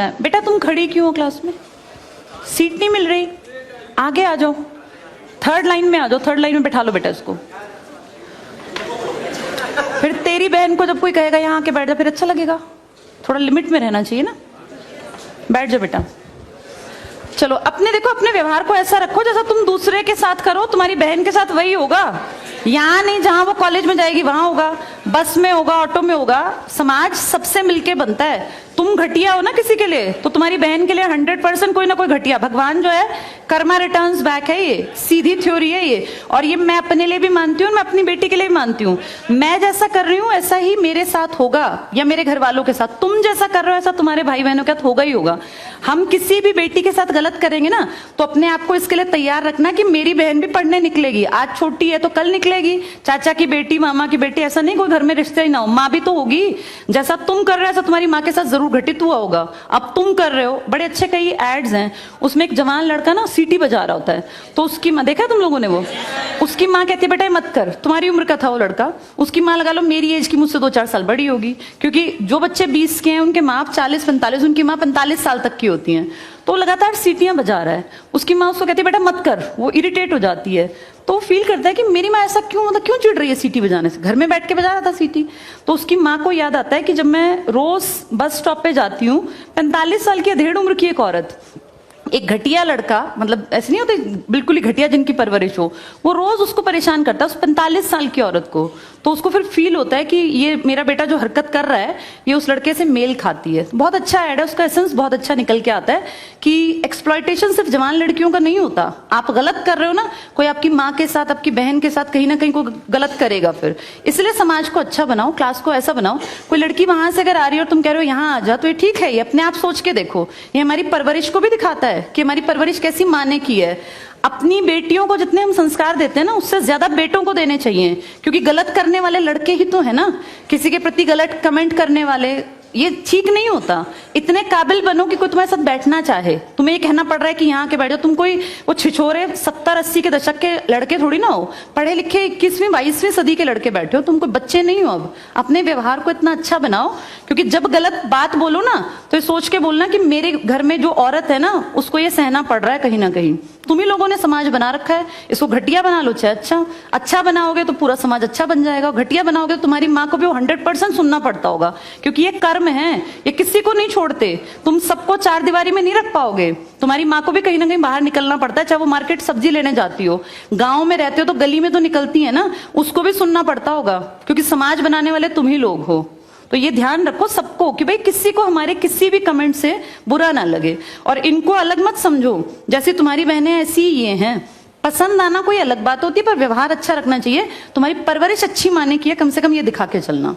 बेटा तुम खड़ी क्यों हो क्लास में? सीट नहीं मिल रही? आगे आ जाओ, थर्ड लाइन में आ जाओ, थर्ड लाइन में बैठा लो बेटा इसको। फिर तेरी बहन को जब कोई कहेगा यहाँ आके बैठ जा, फिर अच्छा लगेगा? थोड़ा लिमिट में रहना चाहिए ना। बैठ जाओ बेटा। चलो अपने देखो, अपने व्यवहार को ऐसा रखो जैसा तुम दूसरे के साथ करो, तुम्हारी बहन के साथ वही होगा। यहाँ नहीं, जहां वो कॉलेज में जाएगी वहां होगा, बस में होगा, ऑटो में होगा। समाज सबसे मिलके बनता है। तुम घटिया हो ना किसी के लिए, तो तुम्हारी बहन के लिए 100% कोई ना कोई घटिया। भगवान जो है कर्मा रिटर्न्स बैक है, ये सीधी थ्योरी है ये। और ये मैं अपने लिए भी मानती हूँ, मैं अपनी बेटी के लिए भी मानती हूँ। मैं जैसा कर रही हूँ ऐसा ही मेरे साथ होगा, या मेरे घर वालों के साथ। तुम जैसा कर रहे हो ऐसा तुम्हारे भाई बहनों के साथ होगा ही होगा। हम किसी भी बेटी के साथ गलत करेंगे ना, तो अपने आप को इसके लिए तैयार रखना कि मेरी बहन भी पढ़ने निकलेगी। आज छोटी है तो कल निकलेगी। चाचा की बेटी, मामा की बेटी, ऐसा नहीं कोई घर में रिश्ते ही ना हो, माँ भी तो होगी। जैसा तुम कर रहे हो ऐसा तुम्हारी माँ के साथ जरूर घटित हुआ होगा। अब तुम कर रहे हो, बड़े अच्छे कई एड्स हैं, उसमें एक जवान लड़का ना सीटी बजा रहा होता है, तो उसकी माँ, देखा तुम लोगों ने वो, उसकी माँ कहती है बेटा ये मत कर। तुम्हारी उम्र का था वो लड़का, उसकी माँ लगा लो मेरी एज की मुझसे 2-4 साल बड़ी होगी, क्योंकि जो बच्चे 20 के हैं उनके माँ 40-45, उनकी माँ 45 साल तक की होती हैं। तो लगातार सीटियां बजा रहा है, उसकी माँ उसको कहती है बेटा मत कर, वो इरिटेट हो जाती है। तो वो फील करता है कि मेरी माँ ऐसा क्यों, मतलब क्यों चिढ़ रही है सीटी बजाने से, घर में बैठ के बजा रहा था सीटी। तो उसकी माँ को याद आता है कि जब मैं रोज बस स्टॉप पे जाती हूँ, 45 साल की अधेड़ उम्र की एक औरत, एक घटिया लड़का, मतलब ऐसे नहीं होते बिल्कुल ही घटिया जिनकी परवरिश हो, वो रोज उसको परेशान करता है, उस 45 साल की औरत को। तो उसको फिर फील होता है कि ये मेरा बेटा जो हरकत कर रहा है ये उस लड़के से मेल खाती है। बहुत अच्छा ऐड है, उसका एसेंस बहुत अच्छा निकल के आता है कि एक्सप्लॉयटेशन सिर्फ जवान लड़कियों का नहीं होता। आप गलत कर रहे हो ना, कोई आपकी माँ के साथ, आपकी बहन के साथ कहीं ना कहीं कोई गलत करेगा फिर। इसलिए समाज को अच्छा बनाओ, क्लास को ऐसा बनाओ, कोई लड़की वहां से अगर आ रही है और तुम कह रहे हो यहाँ आ जा, तो ये ठीक है, ये अपने आप सोच के देखो, ये हमारी परवरिश को भी दिखाता है कि हमारी परवरिश कैसी माँ ने की है। अपनी बेटियों को जितने हम संस्कार देते हैं ना, उससे ज्यादा बेटों को देने चाहिए, क्योंकि गलत करने वाले लड़के ही तो है ना, किसी के प्रति गलत कमेंट करने वाले। ये ठीक नहीं होता। इतने काबिल बनो कि कोई तुम्हारे साथ बैठना चाहे। तुम्हें ये कहना पड़ रहा है कि यहाँ के बैठ जाओ, तुम कोई वो छिछोरे 70-80 के दशक के लड़के थोड़ी ना हो, पढ़े लिखे 21वीं-22वीं सदी के लड़के बैठे हो, तुम कोई बच्चे नहीं हो। अब अपने व्यवहार को इतना अच्छा बनाओ, क्योंकि जब गलत बात बोलो ना तो ये सोच के बोलना कि मेरे घर में जो औरत है ना उसको ये सहना पड़ रहा है कहीं ना कहीं। तुम ही लोगों ने समाज बना रखा है, इसको घटिया बना लो चाहे अच्छा बनाओगे तो पूरा समाज अच्छा बन जाएगा। घटिया बनाओगे तो तुम्हारी माँ को भी 100% सुनना पड़ता होगा, क्योंकि ये कर्म है, ये किसी को नहीं छोड़ते। तुम सबको 4 दीवारी में नहीं रख पाओगे, तुम्हारी माँ को भी कहीं ना कहीं बाहर निकलना पड़ता है, चाहे वो मार्केट सब्जी लेने जाती हो, गाँव में रहते हो तो गली में तो निकलती है ना, उसको भी सुनना पड़ता होगा, क्योंकि समाज बनाने वाले तुम ही लोग हो। तो ये ध्यान रखो सबको कि भाई किसी को हमारे किसी भी कमेंट से बुरा ना लगे, और इनको अलग मत समझो, जैसी तुम्हारी बहनें ऐसी ही ये हैं। पसंद आना कोई अलग बात होती है, पर व्यवहार अच्छा रखना चाहिए। तुम्हारी परवरिश अच्छी माने की है, कम से कम ये दिखा के चलना।